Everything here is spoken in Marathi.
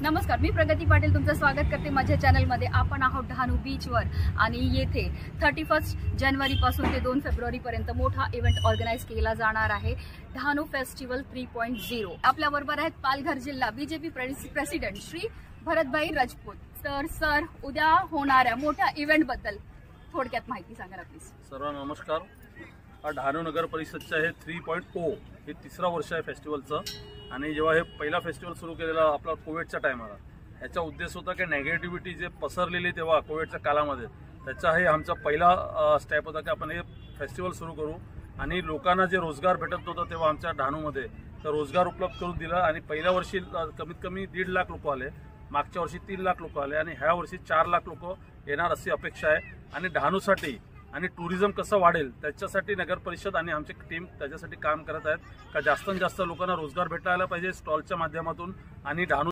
नमस्कार, मी प्रगती पाटील तुमचं स्वागत करते माझ्या चॅनलमध्ये। आपण आहोत डहाणू बीचवर आणि येथे 31 जानेवारीपासून ते 2 फेब्रुवारीपर्यंत मोठा इव्हेंट ऑर्गनाइज केला जाणार आहे, डहाणू फेस्टिवल 3.0। आपल्या बरोबर आहेत पालघर जिल्हा बीजेपी प्रेसिडेंट श्री भरतभाई राजपूत। तर सर, उद्या होणाऱ्या मोठ्या इव्हेंट बद्दल थोडक्यात माहिती सांगा प्लीज। सर्वांना नमस्कार। हा डहाणू नगर परिषदचं हे 3.0 हे तिसरा वर्ष आहे फेस्टिवलचं। आणि जेव्हा हे पहिला फेस्टिवल सुरू केलेला आपला कोविडच्या टायमाला, याचा उद्देश होता की नेगेटिव्हिटी जे पसरलेली तेव्हा कोविडच्या काळामध्ये, त्याचा हे आमचा पहिला स्टेप होता की आपण हे फेस्टिवल सुरू करू आणि लोकांना जे रोजगार भेटत होता तेव्हा आमच्या डहाणूमध्ये तर रोजगार उपलब्ध करून दिला। आणि पहिल्या वर्षी कमीत कमी 1.5 लाख लोक आले, मागच्या वर्षी 3 लाख लोक आले आणि ह्या वर्षी 4 लाख लोक येणार अशी अपेक्षा आहे। आणि डहाणूसाठी आणि टुरिझम कसं वाढेल त्याच्यासाठी नगर परिषद आणि आमची टीम त्याच्यासाठी काम करत आहेत का जास्तीत जास्त लोकांना रोजगार भेटायला पाहिजे स्टॉलच्या माध्यमातून। आणि डहाणू